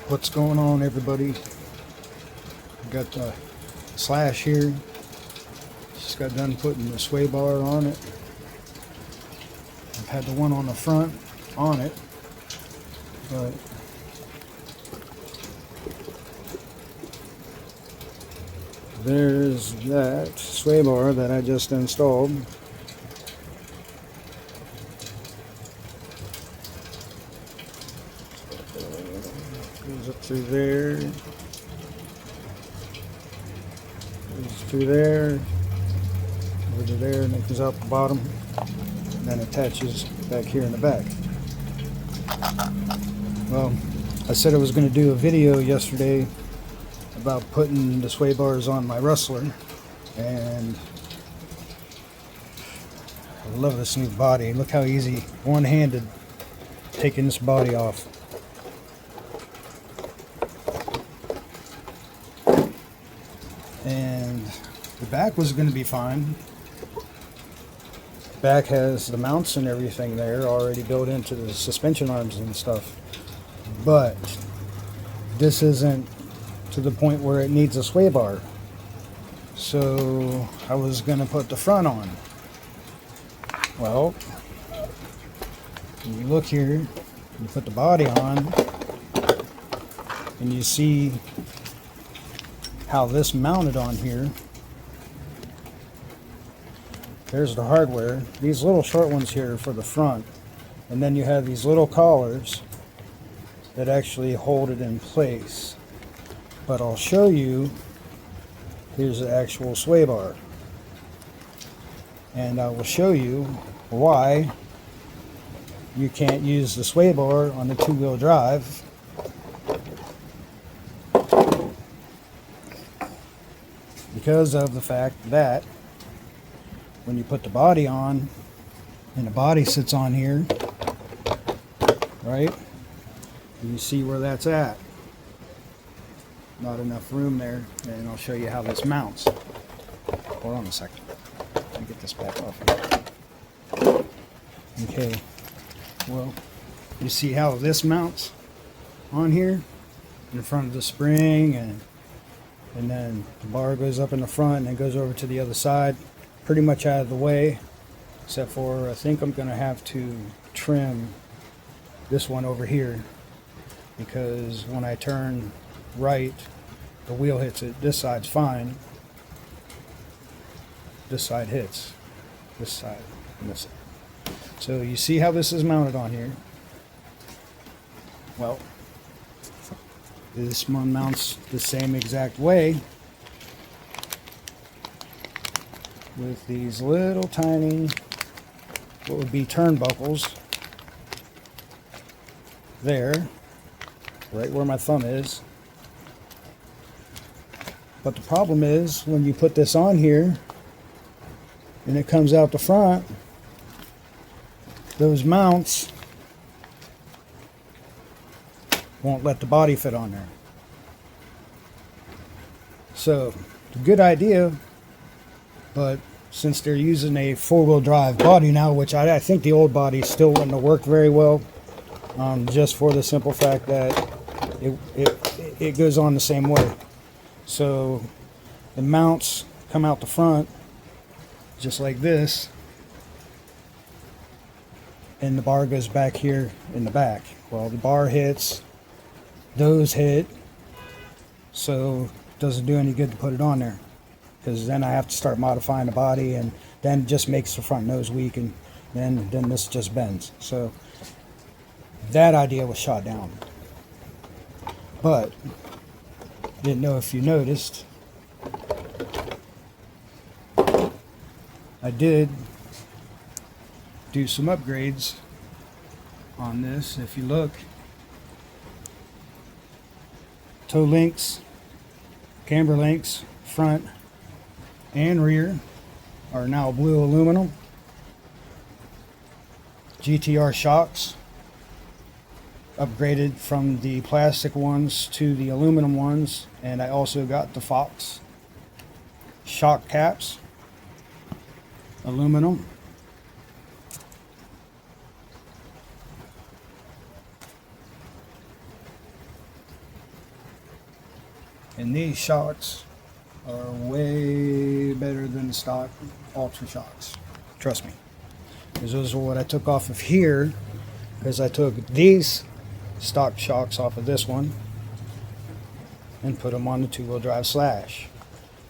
What's going on, everybody? Got the Slash here. Just got done putting the sway bar on it. I've had the one on the front on it, but there's that sway bar that I just installed. Goes up through there. Goes through there. Over to there, and it comes out the bottom. And then attaches back here in the back. Well, I said I was going to do a video yesterday about putting the sway bars on my Rustler, and I love this new body. Look how easy, one-handed, taking this body off. And the back was going to be fine. Back has the mounts and everything there already built into the suspension arms and stuff, but this isn't to the point where it needs a sway bar. So I was going to put the front on. Well, when you look here, you put the body on, and you see how this mounted on here. There's the hardware. These little short ones here are for the front, and then you have these little collars that actually hold it in place. But I'll show you. Here's the actual sway bar, and I will show you why you can't use the sway bar on the two-wheel drive. Because of the fact that when you put the body on, and the body sits on here, right? And you see where that's at. Not enough room there, and I'll show you how this mounts. Hold on a second. Let me get this back off here. Okay. Well, you see how this mounts on here in front of the spring, and then the bar goes up in the front and then goes over to the other side, pretty much out of the way, except for I think I'm going to have to trim this one over here, because when I turn right, the wheel hits it. This side's fine. This side hits this side and this side. So you see how this is mounted on here? Well, this one mounts the same exact way with these little tiny, what would be turnbuckles there, right where my thumb is. But the problem is, when you put this on here and it comes out the front, those mounts won't let the body fit on there. So, it's a good idea, but since they're using a four-wheel drive body now, which I think the old body still wouldn't have worked very well, just for the simple fact that it goes on the same way. So the mounts come out the front just like this, and the bar goes back here in the back. Well, the bar hits, those hit, so it doesn't do any good to put it on there, because then I have to start modifying the body, and then it just makes the front nose weak, and then this just bends. So that idea was shot down. But didn't know if you noticed, I did do some upgrades on this. If you look, toe links, camber links, front and rear are now blue aluminum. GTR shocks, upgraded from the plastic ones to the aluminum ones, and I also got the Fox shock caps, aluminum. And these shocks are way better than the stock Ultra shocks. Trust me. Because those are what I took off of here. Because I took these stock shocks off of this one and put them on the two-wheel drive Slash.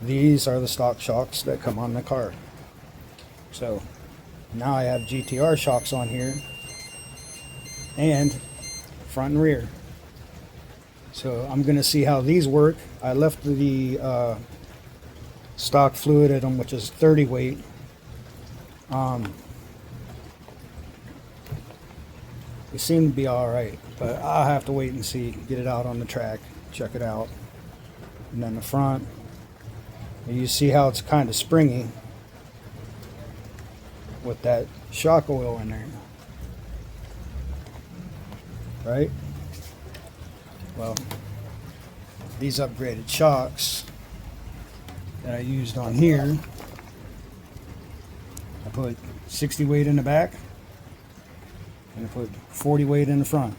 These are the stock shocks that come on the car. So now I have GTR shocks on here and front and rear. So I'm going to see how these work. I left the stock fluid at them, which is 30 weight. They seem to be alright, but I'll have to wait and see, get it out on the track, check it out. And then the front, you see how it's kind of springy with that shock oil in there, right? Well, these upgraded shocks that I used on here, I put 60 weight in the back and I put 40 weight in the front.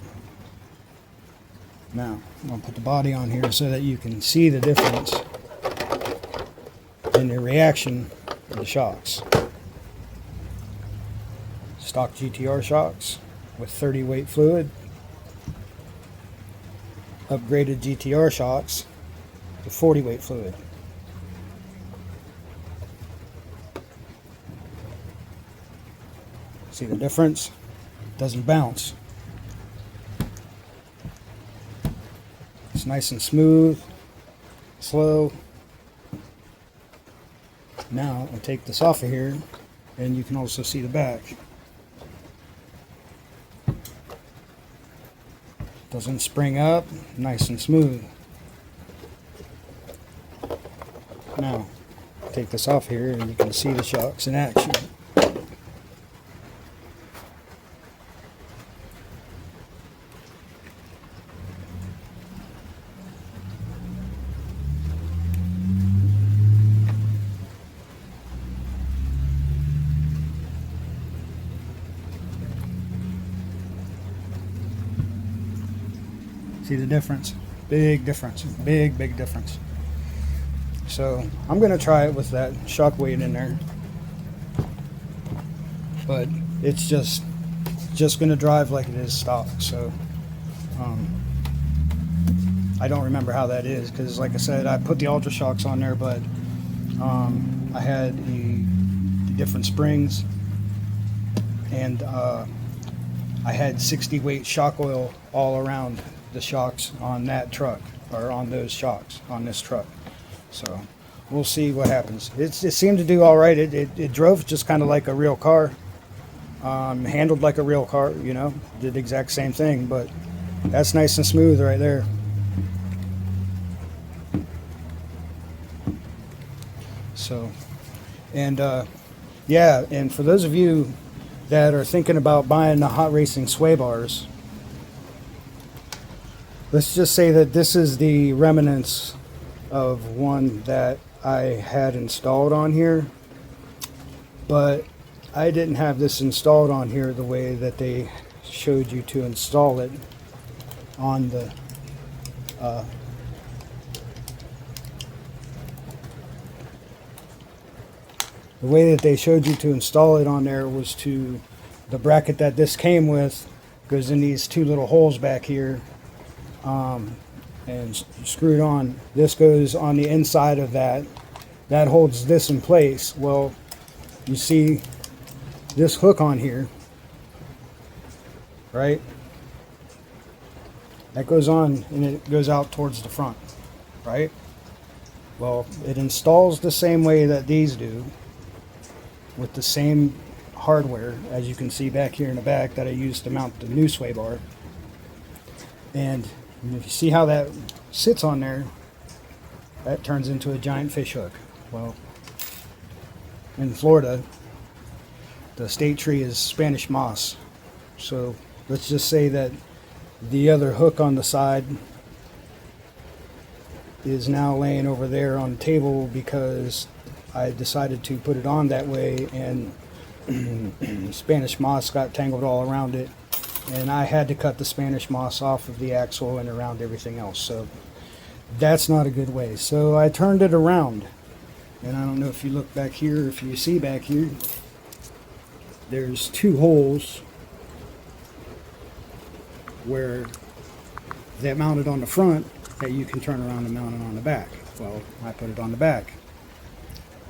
Now, I'm going to put the body on here so that you can see the difference in the reaction of the shocks. Stock GTR shocks with 30 weight fluid. Upgraded GTR shocks with 40 weight fluid. See the difference? Doesn't bounce. It's nice and smooth, slow. Now I'll take this off of here and you can also see the back. Doesn't spring up, nice and smooth. Now take this off here and you can see the shocks in action. See the difference? Big difference. Big difference. So I'm going to try it with that shock weight in there. But it's just going to drive like it is stock. So I don't remember how that is because, like I said, I put the Ultra shocks on there, but I had the different springs and I had 60 weight shock oil all around the shocks on that truck, or on those shocks on this truck. So we'll see what happens. It seemed to do all right. It drove just kind of like a real car, handled like a real car, you know, did the exact same thing, but that's nice and smooth right there. So, and yeah, and for those of you that are thinking about buying the Hot Racing sway bars, let's just say that this is the remnants of one that I had installed on here, but I didn't have this installed on here the way that they showed you to install it on the way that they showed you to install it on there was to the bracket that this came with goes in these two little holes back here. And screwed on. This goes on the inside of that. That holds this in place. Well, you see this hook on here, right? That goes on and it goes out towards the front, right? Well, it installs the same way that these do, with the same hardware, as you can see back here in the back, that I used to mount the new sway bar. And if you see how that sits on there, that turns into a giant fish hook. Well, in Florida, the state tree is Spanish moss. So let's just say that the other hook on the side is now laying over there on the table because I decided to put it on that way, and Spanish moss got tangled all around it, and I had to cut the Spanish moss off of the axle and around everything else. So That's not a good way. So I turned it around. And I don't know if you look back here, if you see back here, there's two holes where they're mounted on the front that you can turn around and mount it on the back. Well, I put it on the back.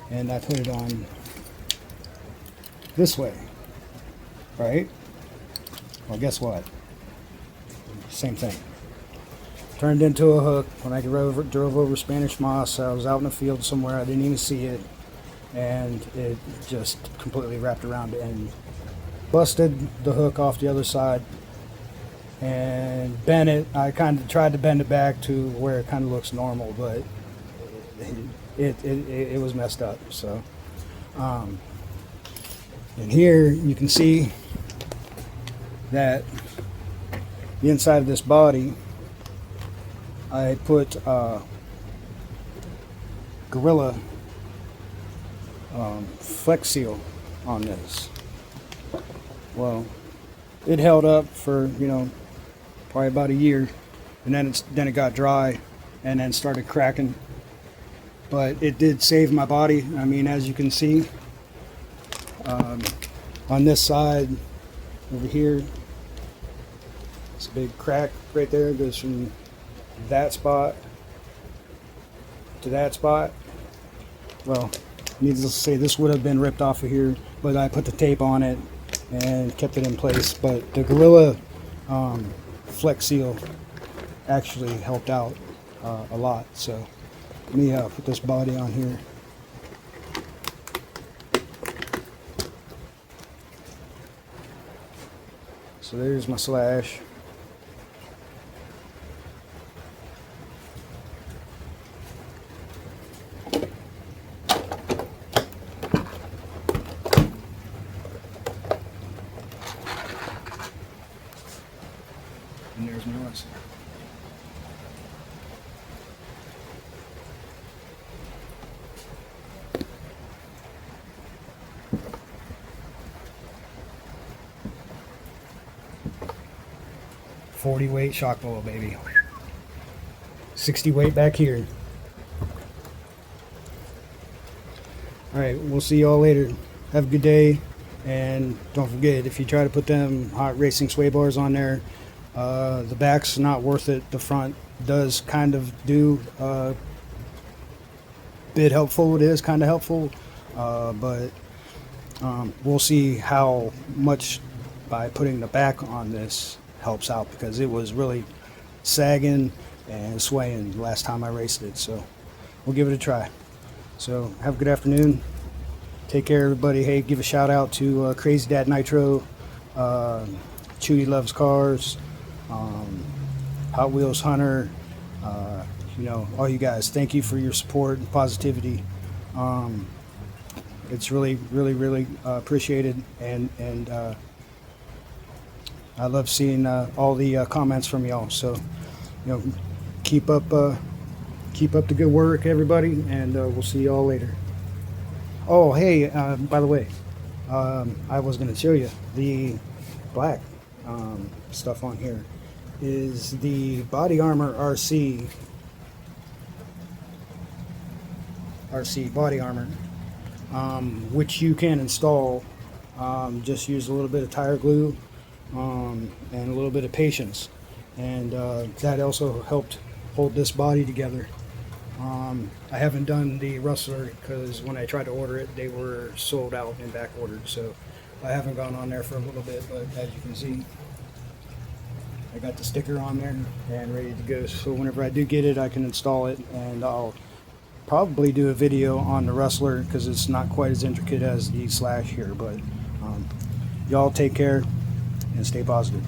And I put it on this way, right? Well, guess what? Same thing. Turned into a hook. When I drove over Spanish Moss, I was out in the field somewhere. I didn't even see it. And it just completely wrapped around and busted the hook off the other side and bent it. I kind of tried to bend it back to where it kind of looks normal, but it was messed up. So, and here you can see that the inside of this body, I put Gorilla Flex Seal on this. Well, it held up for, you know, probably about a year, and then it got dry and then started cracking. But it did save my body. I mean, as you can see, on this side over here, it's a big crack right there. It goes from that spot to that spot. Well, needless to say, this would have been ripped off of here, but I put the tape on it and kept it in place. But the Gorilla Flex Seal actually helped out a lot. So let me put this body on here. So there's my slash. And there's my wrestler. .40 weight shock bowl, baby. 60 weight back here. All right, we'll see y'all later. Have a good day, and don't forget, if you try to put them hot racing sway bars on there, the back's not worth it. The front does kind of do a bit helpful. It is kind of helpful, but we'll see how much by putting the back on this helps out, because it was really sagging and swaying last time I raced it. So we'll give it a try. So have a good afternoon. Take care, everybody. Hey, give a shout out to Crazy Dad Nitro, Chewy Loves Cars, Hot Wheels Hunter, you know, all you guys. Thank you for your support and positivity. It's really appreciated, and I love seeing all the comments from y'all. So, you know, keep up the good work, everybody, and we'll see y'all later. Oh, hey, by the way, I was going to show you the black stuff on here is the Body Armor RC body armor, which you can install. Just use a little bit of tire glue and a little bit of patience, and that also helped hold this body together. I haven't done the Rustler because when I tried to order it, they were sold out and back ordered, so I haven't gone on there for a little bit. But as you can see, I got the sticker on there and ready to go. So whenever I do get it, I can install it, and I'll probably do a video on the Rustler because it's not quite as intricate as the Slash here. But y'all take care and stay positive.